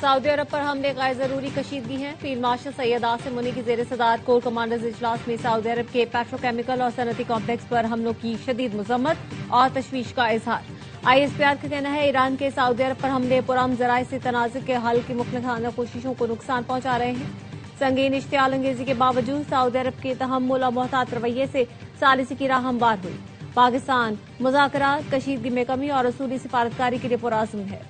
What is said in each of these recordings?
سعودی عرب پر حملے غیر ضروری کشیدگی ہیں۔ فیلڈ مارشل سید عاصم منی کی زیر صدارت کور کمانڈرز اجلاس میں سعودی عرب کے پیٹروکیمیکل اور صنعتی کمپلیکس پر حملوں کی شدید مذمت اور تشویش کا اظہار۔ ISPR کا کہنا ہے ایران کے سعودی عرب پر حملے پرامن ذرائع سے تنازع کے حل کی مخلصانہ کوششوں کو نقصان پہنچا رہے ہیں۔ سنگین اشتعال انگیزی کے باوجود سعودی عرب کے تحمل اور محتاط رویے سے ثالثی کی راہ ہموار ہوئی۔ پاکستان مذاکرات، کشیدگی میں کمی اور اصولی سفارتکاری کے لیے پرعزم ہے۔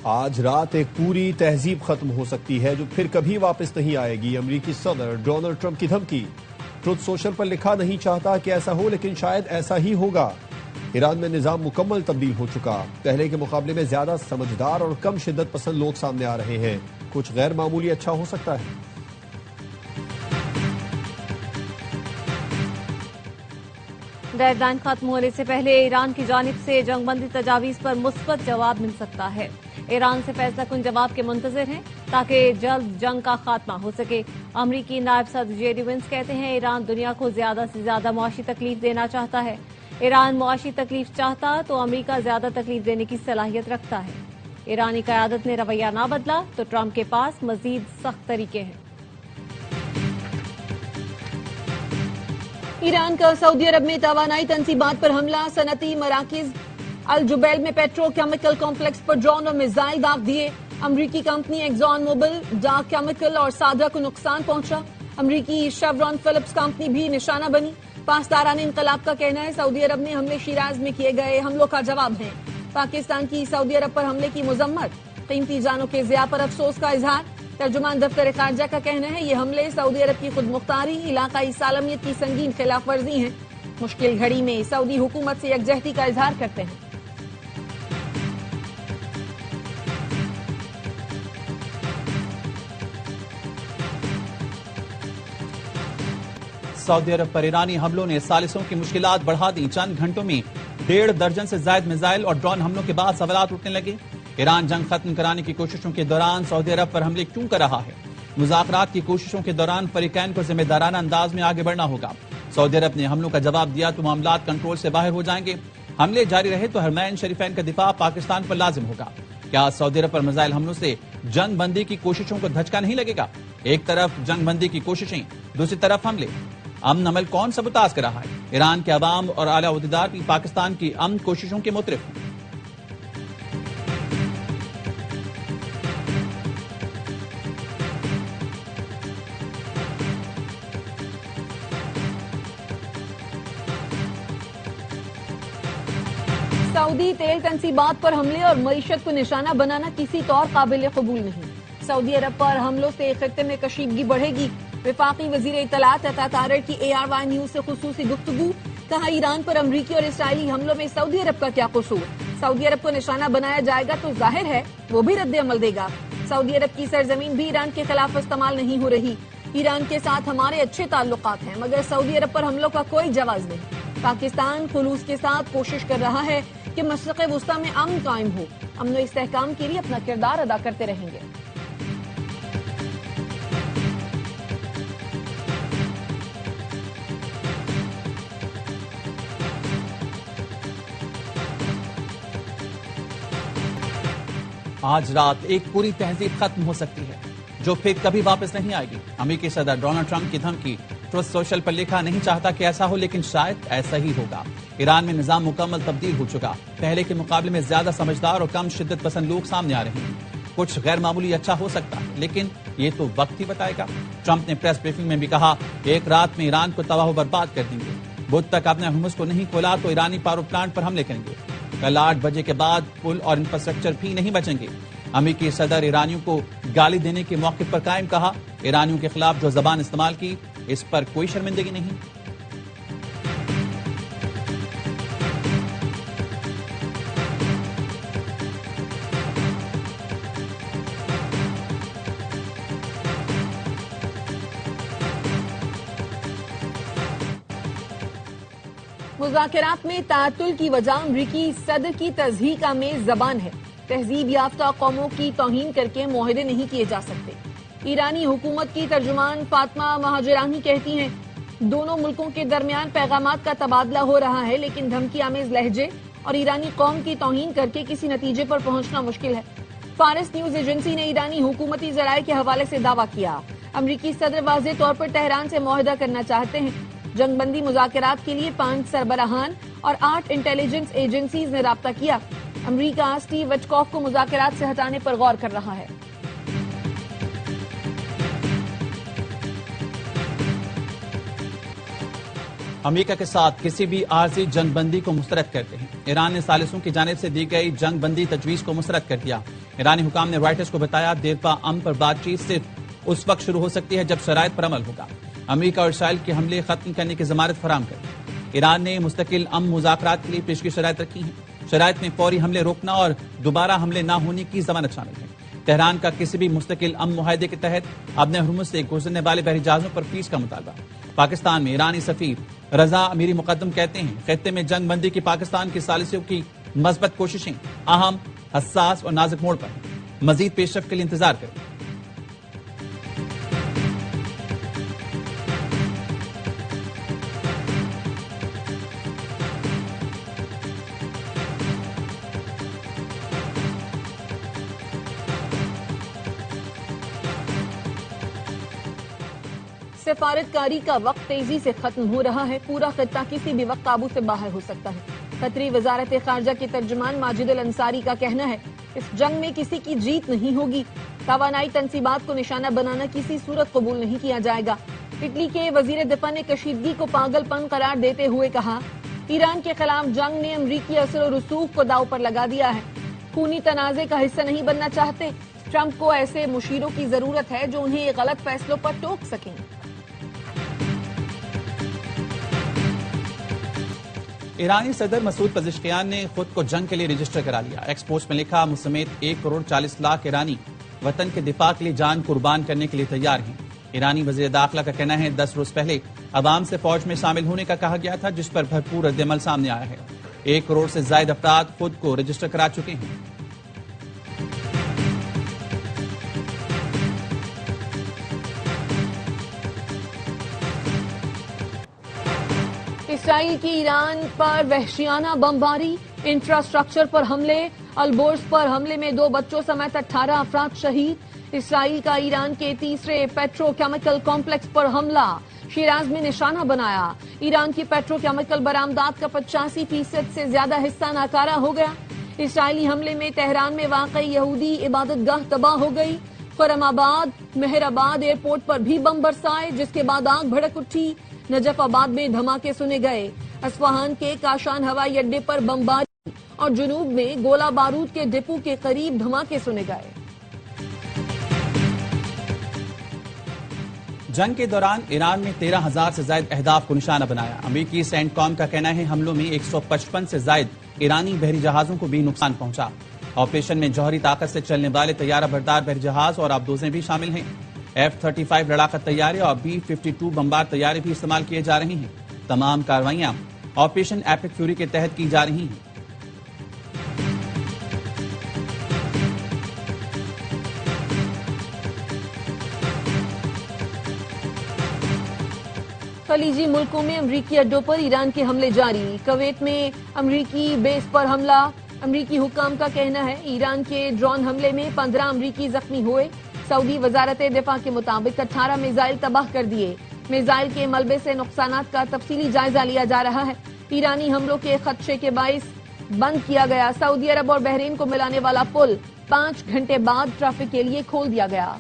آج رات ایک پوری تہذیب ختم ہو سکتی ہے جو پھر کبھی واپس نہیں آئے گی۔ امریکی صدر ڈونلڈ ٹرمپ کی دھمکی۔ ٹروتھ سوشل پر لکھا، نہیں چاہتا کہ ایسا ہو لیکن شاید ایسا ہی ہوگا۔ ایران میں نظام مکمل تبدیل ہو چکا، پہلے کے مقابلے میں زیادہ سمجھدار اور کم شدت پسند لوگ سامنے آ رہے ہیں، کچھ غیر معمولی اچھا ہو سکتا ہے۔ ڈیڈ لائن ختم ہونے سے پہلے ایران کی جانب سے جنگ بندی تجاویز پر مثبت جواب مل سکتا ہے۔ ایران سے فیصلہ کن جواب کے منتظر ہیں تاکہ جلد جنگ کا خاتمہ ہو سکے۔ امریکی نائب صدر جے ڈی وینس کہتے ہیں ایران دنیا کو زیادہ سے زیادہ معاشی تکلیف دینا چاہتا ہے۔ ایران معاشی تکلیف چاہتا تو امریکہ زیادہ تکلیف دینے کی صلاحیت رکھتا ہے۔ ایرانی قیادت نے رویہ نہ بدلا تو ٹرمپ کے پاس مزید سخت طریقے ہیں۔ ایران کا سعودی عرب میں توانائی تنصیبات پر حملہ، صنعتی مراکز الجبیل میں پیٹرو کیمیکل کمپلیکس پر ڈرون اور میزائل داغ دیے۔ امریکی کمپنی ایگزان موبل، ڈاک کیمیکل اور سادہ کو نقصان پہنچا۔ امریکی شیورون فلپس کمپنی بھی نشانہ بنی۔ پاسداران انقلاب کا کہنا ہے سعودی عرب نے حملے شیراز میں کیے گئے حملوں کا جواب ہیں۔ پاکستان کی سعودی عرب پر حملے کی مذمت، قیمتی جانوں کے ضیاع پر افسوس کا اظہار۔ ترجمان دفتر خارجہ کا کہنا ہے یہ حملے سعودی عرب کی خود مختاری، علاقائی سالمیت کی سنگین خلاف ورزی ہیں۔ مشکل گھڑی میں سعودی حکومت سے یکجہتی کا اظہار کرتے ہیں۔ سعودی عرب پر ایرانی حملوں نے ثالثوں کی مشکلات بڑھا دی۔ چند گھنٹوں میں 1.5 درجن سے زائد میزائل اور ڈرون حملوں کے بعد سوالات اٹھنے لگے۔ ایران جنگ ختم کرانے کی کوششوں کے دوران سعودی عرب پر حملے کیوں کر رہا ہے؟ مذاکرات کی کوششوں کے دوران فریقین کو ذمہ دارانہ انداز میں آگے بڑھنا ہوگا۔ سعودی عرب نے حملوں کا جواب دیا تو معاملات کنٹرول سے باہر ہو جائیں گے۔ حملے جاری رہے تو حرمین شریفین کا دفاع پاکستان پر لازم ہوگا۔ کیا سعودی عرب پر میزائل حملوں سے جنگ بندی کی کوششوں کو دھچکا نہیں لگے گا؟ ایک طرف جنگ بندی کی کوششیں، دوسری طرف حملے۔ امن عمل کون سبوتاژ کر رہا ہے؟ ایران کے عوام اور اعلیٰ عہدیدار بھی پاکستان کی امن کوششوں کے مترف ہیں۔ سعودی تیل تنصیبات پر حملے اور معیشت کو نشانہ بنانا کسی طور قابل قبول نہیں۔ سعودی عرب پر حملوں سے خطے میں کشیدگی بڑھے گی۔ وفاقی وزیر اطلاعات عطا طارر کی ARY نیوز سے خصوصی گفتگو، کہا ایران پر امریکی اور اسرائیلی حملوں میں سعودی عرب کا کیا قصور؟ سعودی عرب کو نشانہ بنایا جائے گا تو ظاہر ہے وہ بھی رد عمل دے گا۔ سعودی عرب کی سرزمین بھی ایران کے خلاف استعمال نہیں ہو رہی۔ ایران کے ساتھ ہمارے اچھے تعلقات ہیں مگر سعودی عرب پر حملوں کا کوئی جواز نہیں۔ پاکستان خلوص کے ساتھ کوشش کر رہا ہے کہ مشرق وسطی میں امن قائم ہو۔ امن و استحکام کے لیے اپنا کردار ادا کرتے رہیں گے۔ آج رات ایک پوری تہذیب ختم ہو سکتی ہے جو پھر کبھی واپس نہیں آئے گی۔ امریکی صدر ڈونلڈ ٹرمپ کی دھمکی۔ ٹروتھ سوشل پر لکھا، نہیں چاہتا کہ ایسا ہو لیکن شاید ایسا ہی ہوگا۔ ایران میں نظام مکمل تبدیل ہو چکا، پہلے کے مقابلے میں زیادہ سمجھدار اور کم شدت پسند لوگ سامنے آ رہے ہیں، کچھ غیر معمولی اچھا ہو سکتا ہے لیکن یہ تو وقت ہی بتائے گا۔ ٹرمپ نے پریس بریفنگ میں بھی کہا ایک رات میں ایران کو تباہ و برباد کر دیں گے۔ بدھ تک اپنے ہرمز کو نہیں کھولا تو ایرانی پاور پلانٹ پر حملے کریں گے۔ کل 8 بجے کے بعد پل اور انفراسٹرکچر بھی نہیں بچیں گے۔ امریکی صدر ایرانیوں کو گالی دینے کے موقف پر قائم، کہا ایرانیوں کے خلاف جو زبان استعمال کی اس پر کوئی شرمندگی نہیں۔ مذاکرات میں تعطل کی وجہ امریکی صدر کی تضحیح کا میز زبان ہے۔ تہذیب یافتہ قوموں کی توہین کر کے معاہدے نہیں کیے جا سکتے۔ ایرانی حکومت کی ترجمان فاطمہ مہاجرانی کہتی ہیں دونوں ملکوں کے درمیان پیغامات کا تبادلہ ہو رہا ہے، لیکن دھمکی آمیز لہجے اور ایرانی قوم کی توہین کر کے کسی نتیجے پر پہنچنا مشکل ہے۔ فارس نیوز ایجنسی نے ایرانی حکومتی ذرائع کے حوالے سے دعویٰ کیا امریکی صدر واضح طور پر تہران سے معاہدہ کرنا چاہتے ہیں۔ جنگ بندی مذاکرات کے لیے 5 سربراہان اور 8 انٹیلیجنس ایجنسیز نے رابطہ کیا۔ امریکہ اسٹیو وٹکوف کو مذاکرات سے ہٹانے پر غور کر رہا ہے۔ امریکہ کے ساتھ کسی بھی عارضی جنگ بندی کو مسترد کرتے ہیں۔ ایران نے ثالثوں کی جانب سے دی گئی جنگ بندی تجویز کو مسترد کر دیا۔ ایرانی حکام نے رائٹرز کو بتایا دیرپا امن پر بات چیت صرف اس وقت شروع ہو سکتی ہے جب شرائط پر عمل ہوگا۔ امریکہ اور اسرائیل کے حملے ختم کرنے کی ضمانت فراہم کر ایران نے مستقل امن مذاکرات کے لیے پیشگی شرائط رکھی ہیں۔ شرائط میں فوری حملے روکنا اور دوبارہ حملے نہ ہونے کی ضمانت شامل ہے۔ تہران کا کسی بھی مستقل امن معاہدے کے تحت ابن ہرمز سے گزرنے والے بحری جہازوں پر فیس کا مطالبہ۔ پاکستان میں ایرانی سفیر رضا امیری مقدم کہتے ہیں خطے میں جنگ بندی کی پاکستان کی ثالثیوں کی مثبت کوششیں اہم، حساس اور نازک موڑ پر ہیں۔ مزید پیش رفت کے لیے انتظار کریں۔ سفارتکاری کا وقت تیزی سے ختم ہو رہا ہے۔ پورا خطہ کسی بھی وقت قابو سے باہر ہو سکتا ہے۔ قطری وزارت خارجہ کے ترجمان ماجد الانصاری کا کہنا ہے اس جنگ میں کسی کی جیت نہیں ہوگی۔ توانائی تنصیبات کو نشانہ بنانا کسی صورت قبول نہیں کیا جائے گا۔ اٹلی کے وزیر دفاع نے کشیدگی کو پاگل پن قرار دیتے ہوئے کہا ایران کے خلاف جنگ نے امریکی اثر و رسوخ کو داؤ پر لگا دیا ہے۔ خونی تنازع کا حصہ نہیں بننا چاہتے۔ ٹرمپ کو ایسے مشیروں کی ضرورت ہے جو انہیں غلط فیصلوں پر ٹوک سکیں۔ ایرانی صدر مسعود پزشکیان نے خود کو جنگ کے لیے رجسٹر کرا لیا۔ ایکس پوسٹ میں لکھا مجھ سمیت 1,40,00,000 ایرانی وطن کے دفاع کے لیے جان قربان کرنے کے لیے تیار ہیں۔ ایرانی وزیر داخلہ کا کہنا ہے 10 روز پہلے عوام سے فوج میں شامل ہونے کا کہا گیا تھا جس پر بھرپور رد عمل سامنے آیا ہے۔ 1 کروڑ سے زائد افراد خود کو رجسٹر کرا چکے ہیں۔ اسرائیل کی ایران پر وحشیانہ بمباری، انفراسٹرکچر پر حملے، البورز پر حملے میں 2 بچوں سمیت 18 افراد شہید۔ اسرائیل کا ایران کے تیسرے پیٹرو کیمیکل کمپلیکس پر حملہ، شیراز میں نشانہ بنایا۔ ایران کی پیٹرو کیمیکل برآمدات کا 85% سے زیادہ حصہ ناکارہ ہو گیا۔ اسرائیلی حملے میں تہران میں واقع یہودی عبادت گاہ تباہ ہو گئی۔ خرم آباد، مہر آباد ایئرپورٹ پر بھی بم برسائے جس کے بعد آگ بھڑک اٹھی۔ نجف آباد میں دھماکے سنے گئے۔ اصفہان کے کاشان ہوائی اڈے پر بمباری اور جنوب میں گولہ بارود کے ڈپو کے قریب دھماکے سنے گئے۔ جنگ کے دوران ایران نے 13,000 سے زائد اہداف کو نشانہ بنایا۔ امریکی سینٹ کام کا کہنا ہے حملوں میں 155 سے زائد ایرانی بحری جہازوں کو بھی نقصان پہنچا۔ آپریشن میں جوہری طاقت سے چلنے والے طیارہ بردار بحری جہاز اور آبدوزیں بھی شامل ہیں۔ F-35 لڑاکا طیارے اور B-52 بمبار طیارے بھی استعمال کیے جا رہے ہیں۔ تمام کارروائیاں آپریشن ایپک فیوری کے تحت کی جا رہی ہیں۔ خلیجی ملکوں میں امریکی اڈوں پر ایران کے حملے جاری۔ کویت میں امریکی بیس پر حملہ۔ امریکی حکام کا کہنا ہے ایران کے ڈرون حملے میں 15 امریکی زخمی ہوئے۔ سعودی وزارت دفاع کے مطابق 18 میزائل تباہ کر دیے۔ میزائل کے ملبے سے نقصانات کا تفصیلی جائزہ لیا جا رہا ہے۔ ایرانی حملوں کے خدشے کے باعث بند کیا گیا سعودی عرب اور بحرین کو ملانے والا پل 5 گھنٹے بعد ٹریفک کے لیے کھول دیا گیا۔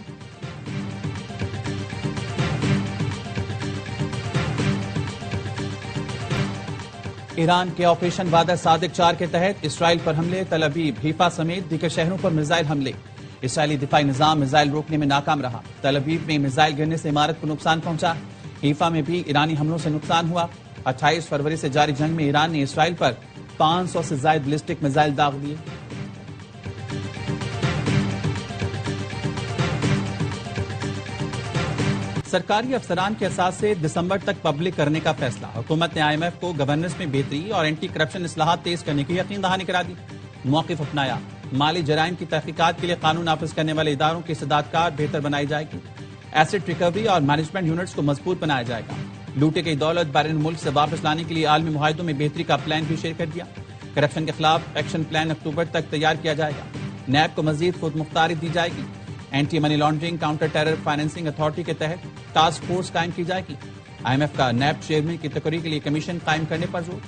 ایران کے آپریشن وعدہ صادق 4 کے تحت اسرائیل پر حملے، تل ابیب، حیفا سمیت دیگر شہروں پر میزائل حملے۔ اسرائیلی دفاعی نظام میزائل روکنے میں ناکام رہا۔ تل ابیب میں میزائل گرنے سے عمارت کو نقصان پہنچا۔ حیفا میں بھی ایرانی حملوں سے نقصان ہوا۔ 28 فروری سے جاری جنگ میں ایران نے اسرائیل پر 500 سے زائد بیلسٹک میزائل داغ دیے۔ سرکاری افسران کے اثاثے دسمبر تک پبلک کرنے کا فیصلہ۔ حکومت نے IMF کو گورننس میں بہتری اور اینٹی کرپشن اصلاحات تیز کرنے کی یقین دہانی کرا دی۔ موقف اپنایا۔ مالی جرائم کی تحقیقات کے لیے قانون نافذ کرنے والے اداروں کی استعداد کار بہتر بنائی جائے گی. ایسٹ ریکوری اور مینجمنٹ یونٹس کو مضبوط بنایا جائے گا. لوٹے گئی دولت بیرون ملک سے واپس لانے کے لیے عالمی معاہدوں میں بہتری کا پلان بھی شیئر کر دیا. کرپشن کے خلاف ایکشن پلان اکتوبر تک تیار کیا جائے گا. نیب کو مزید خود مختاری دی جائے گی. Anti money laundering counter terror financing authority کے تحت ٹاسک فورس قائم کی جائے گی. IMF کا نیب چیئرمین کی تقرری کے لیے کمیشن قائم کرنے پر زور.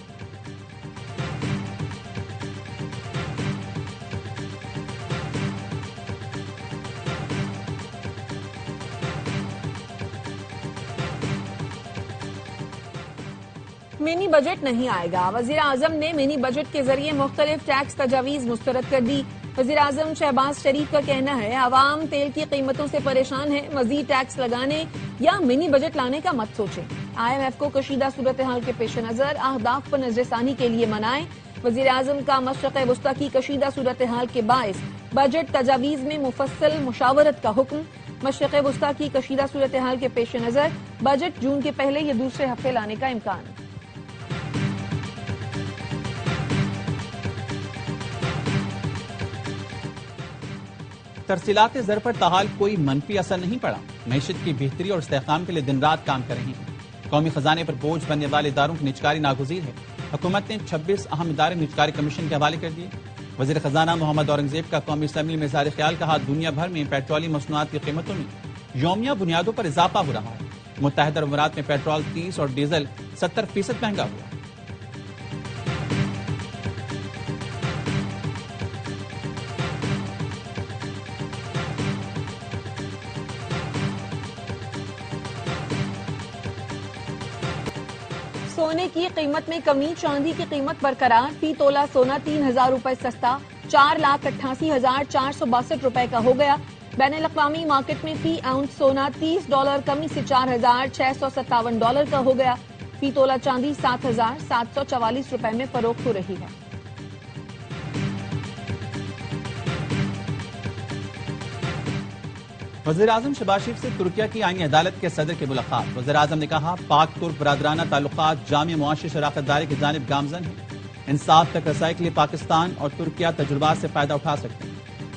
منی بجٹ نہیں آئے گا. وزیر اعظم نے منی بجٹ کے ذریعے مختلف ٹیکس تجاویز مسترد کر دی. وزیر اعظم شہباز شریف کا کہنا ہے عوام تیل کی قیمتوں سے پریشان ہے. مزید ٹیکس لگانے یا منی بجٹ لانے کا مت سوچیں. IMF کو کشیدہ صورتحال کے پیش نظر اہداف پر نظر ثانی کے لیے منائیں. وزیر اعظم کا مشرق وسطی کی کشیدہ صورتحال کے باعث بجٹ تجاویز میں مفصل مشاورت کا حکم. مشرق وسطی کی کشیدہ صورتحال کے پیش نظر بجٹ جون کے پہلے یا دوسرے ہفتے لانے کا امکان. ترسیلات زر پر تاحال کوئی منفی اثر نہیں پڑا. معیشت کی بہتری اور استحکام کے لیے دن رات کام کر رہی ہیں. قومی خزانے پر بوجھ بننے والے اداروں کی نجکاری ناگزیر ہے. حکومت نے 26 اہم ادارے نجکاری کمیشن کے حوالے کر دیے. وزیر خزانہ محمد اورنگزیب کا قومی اسمبلی میں اظہار خیال. کہا دنیا بھر میں پیٹرولیم مصنوعات کی قیمتوں میں یومیہ بنیادوں پر اضافہ ہو رہا ہے. متحدہ عرب امارات میں پیٹرول 30 اور ڈیزل 70% مہنگا ہوا. سونے کی قیمت میں کمی. چاندی کی قیمت برقرار. فی تولہ سونا 3,000 روپے سستا 4,88,462 روپے کا ہو گیا. بین الاقوامی مارکیٹ میں فی اونس سونا $30 کمی سے $4,657 کا ہو گیا. فی تولہ چاندی 7,744 روپے میں فروخت ہو رہی ہے. وزیر اعظم شہباز شریف سے ترکیہ کی آئینی عدالت کے صدر کی ملاقات. وزیر اعظم نے کہا پاک ترک برادرانہ تعلقات جامع معاشی شراکت داری کی جانب گامزن ہیں. انصاف تک رسائی کے لیے پاکستان اور ترکیہ تجربات سے فائدہ اٹھا سکتے ہیں.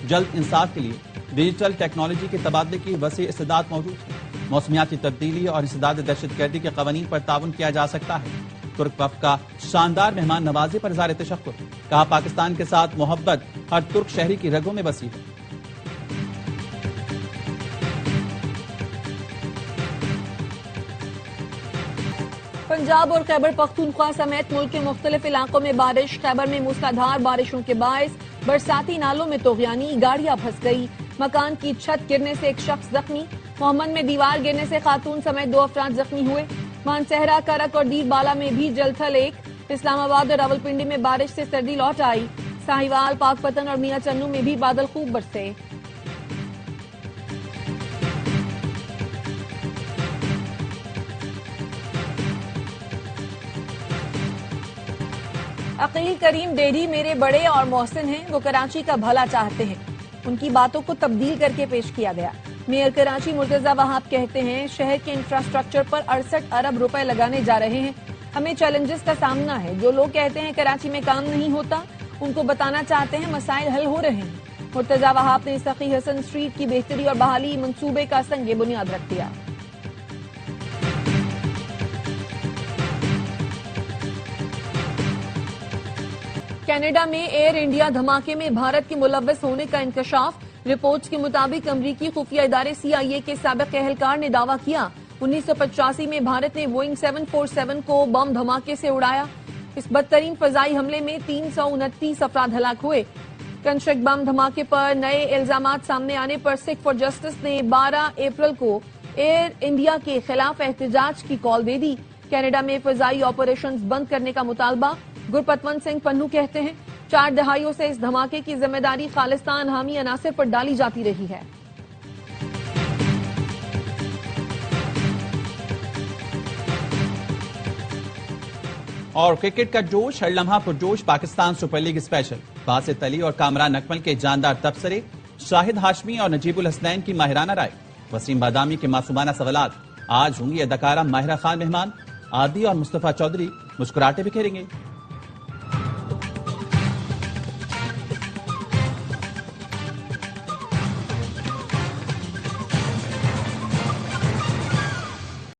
جلد انصاف کے لیے ڈیجیٹل ٹیکنالوجی کے تبادلے کی وسیع استعداد موجود ہے. موسمیاتی تبدیلی اور انسداد دہشت گردی کے قوانین پر تعاون کیا جا سکتا ہے. ترک وفد کا شاندار مہمان نوازی پر اظہار تشکر. کہا پاکستان کے ساتھ محبت ہر ترک شہری کی رگوں میں بسی ہے. پنجاب اور خیبر پختونخوا سمیت ملک کے مختلف علاقوں میں بارش. خیبر میں موسلادھار بارشوں کے باعث برساتی نالوں میں طغیانی. گاڑیاں پھنس گئی. مکان کی چھت گرنے سے ایک شخص زخمی. محمد میں دیوار گرنے سے خاتون سمیت 2 افراد زخمی ہوئے. مانسہرہ، کرک اور دیر بالا میں بھی جل تھل ایک. اسلام آباد اور راولپنڈی میں بارش سے سردی لوٹ آئی. ساہیوال، پاک پتن اور میاں چنو میں بھی بادل خوب برسے. عقیل کریم ڈیڈی میرے بڑے اور محسن ہیں. وہ کراچی کا بھلا چاہتے ہیں. ان کی باتوں کو تبدیل کر کے پیش کیا گیا. میئر کراچی مرتضی وہاب کہتے ہیں شہر کے انفراسٹرکچر پر 68 ارب روپے لگانے جا رہے ہیں. ہمیں چیلنجز کا سامنا ہے. جو لوگ کہتے ہیں کراچی میں کام نہیں ہوتا ان کو بتانا چاہتے ہیں مسائل حل ہو رہے ہیں. مرتضی وہاب نے سخی حسن اسٹریٹ کی بہتری اور بحالی منصوبے کا سنگ بنیاد رکھ دیا. کینیڈا میں ایئر انڈیا دھماکے میں بھارت کے ملوث ہونے کا انکشاف. رپورٹس کے مطابق امریکی خفیہ ادارے CIA کے سابق اہلکار نے دعویٰ کیا 1985 میں بھارت نے بوئنگ 747 کو بم دھماکے سے اڑایا. اس بدترین فضائی حملے میں 329 افراد ہلاک ہوئے. کنشک بم دھماکے پر نئے الزامات سامنے آنے پر سکھ فار جسٹس نے 12 اپریل کو ایئر انڈیا کے خلاف احتجاج کی کال دے دی. کینیڈا میں فضائی آپریشنز بند کرنے کا مطالبہ. گرپتونت سنگھ پنو کہتے ہیں 4 دہائیوں سے اس دھماکے کی ذمہ داری خالصتان حامی عناصر پر ڈالی جاتی رہی ہے. اور کرکٹ کا جوش ہر لمحہ پرجوش. Pakistan super league special. Basit Ali اور کامران اکمل کے جاندار تبصرے. شاہد ہاشمی اور نجیب الحسنین کی ماہرانہ رائے. وسیم بادامی کے معصومانہ سوالات. آج ہوں گی اداکارہ ماہرہ خان مہمان. عادی اور مصطفیٰ چودھری مسکراہٹیں بکھیریں گے.